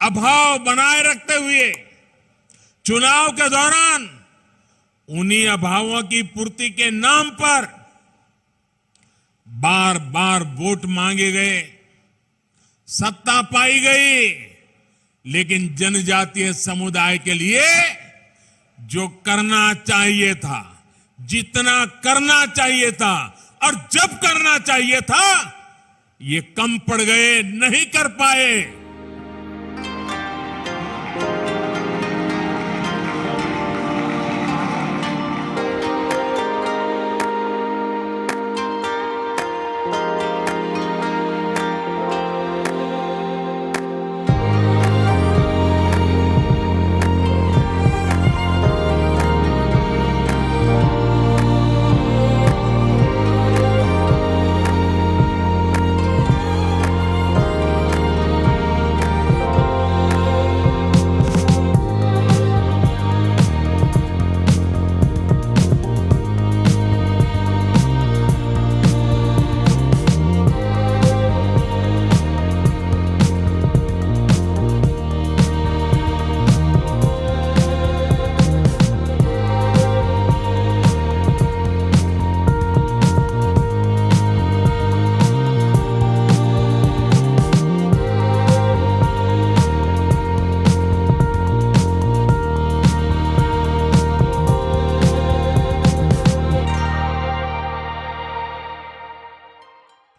अभाव बनाए रखते हुए चुनाव के दौरान उन्हीं अभावों की पूर्ति के नाम पर बार बार वोट मांगे गए, सत्ता पाई गई, लेकिन जनजातीय समुदाय के लिए जो करना चाहिए था, जितना करना चाहिए था और जब करना चाहिए था, ये कम पड़ गए, नहीं कर पाए।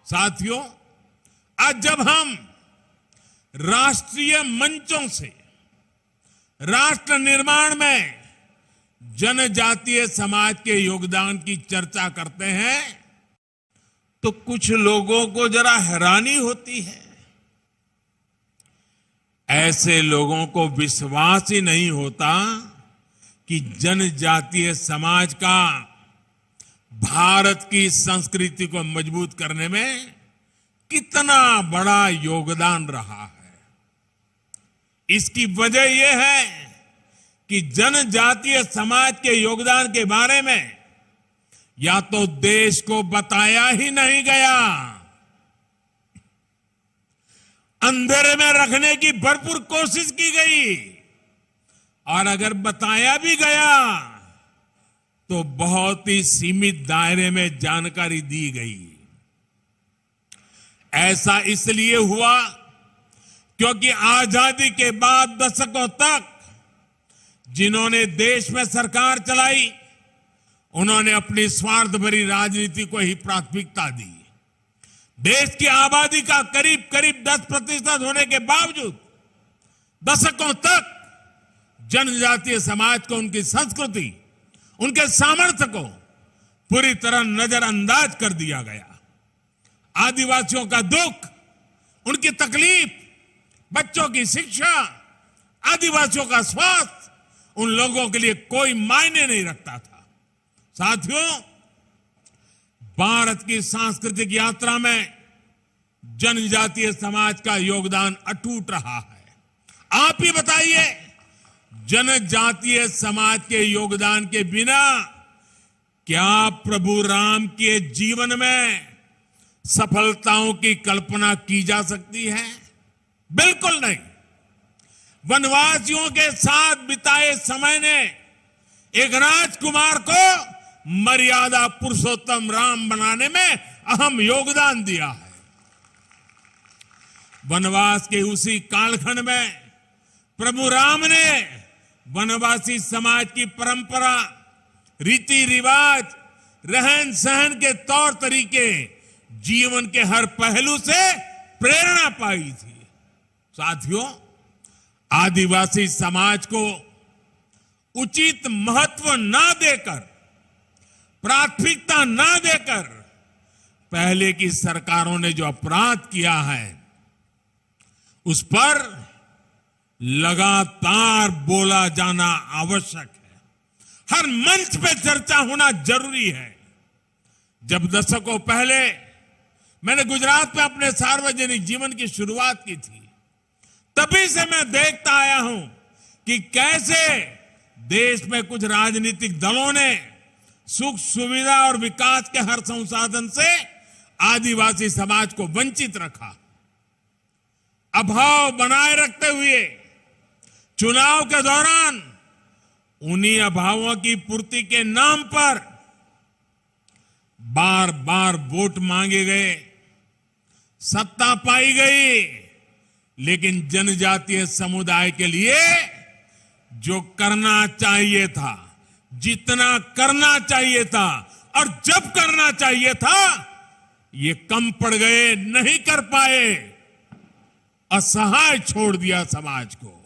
साथियों, आज जब हम राष्ट्रीय मंचों से राष्ट्र निर्माण में जनजातीय समाज के योगदान की चर्चा करते हैं तो कुछ लोगों को जरा हैरानी होती है। ऐसे लोगों को विश्वास ही नहीं होता कि जनजातीय समाज का भारत की संस्कृति को मजबूत करने में कितना बड़ा योगदान रहा है। इसकी वजह यह है कि जनजातीय समाज के योगदान के बारे में या तो देश को बताया ही नहीं गया, अंधेरे में रखने की भरपूर कोशिश की गई, और अगर बताया भी गया तो बहुत ही सीमित दायरे में जानकारी दी गई। ऐसा इसलिए हुआ क्योंकि आजादी के बाद दशकों तक जिन्होंने देश में सरकार चलाई, उन्होंने अपनी स्वार्थ भरी राजनीति को ही प्राथमिकता दी। देश की आबादी का करीब करीब 10% होने के बावजूद दशकों तक जनजातीय समाज को, उनकी संस्कृति, उनके सामर्थ्य को पूरी तरह नजरअंदाज कर दिया गया। आदिवासियों का दुख, उनकी तकलीफ, बच्चों की शिक्षा, आदिवासियों का स्वास्थ्य उन लोगों के लिए कोई मायने नहीं रखता था। साथियों, भारत की सांस्कृतिक यात्रा में जनजातीय समाज का योगदान अटूट रहा है। आप ही बताइए, जनजातीय समाज के योगदान के बिना क्या प्रभु राम के जीवन में सफलताओं की कल्पना की जा सकती है? बिल्कुल नहीं। वनवासियों के साथ बिताए समय ने एक राजकुमार को मर्यादा पुरुषोत्तम राम बनाने में अहम योगदान दिया है। वनवास के उसी कालखंड में प्रभु राम ने वनवासी समाज की परंपरा, रीति रिवाज, रहन सहन के तौर तरीके, जीवन के हर पहलू से प्रेरणा पाई थी। साथियों, आदिवासी समाज को उचित महत्व ना देकर, प्राथमिकता ना देकर पहले की सरकारों ने जो अपराध किया है, उस पर लगातार बोला जाना आवश्यक है। हर मंच पे चर्चा होना जरूरी है। जब दशकों पहले मैंने गुजरात में अपने सार्वजनिक जीवन की शुरुआत की थी, तभी से मैं देखता आया हूं कि कैसे देश में कुछ राजनीतिक दलों ने सुख सुविधा और विकास के हर संसाधन से आदिवासी समाज को वंचित रखा। अभाव बनाए रखते हुए चुनाव के दौरान उन्हीं अभावों की पूर्ति के नाम पर बार बार वोट मांगे गए, सत्ता पाई गई, लेकिन जनजातीय समुदाय के लिए जो करना चाहिए था, जितना करना चाहिए था और जब करना चाहिए था, ये कम पड़ गए, नहीं कर पाए, असहाय छोड़ दिया समाज को।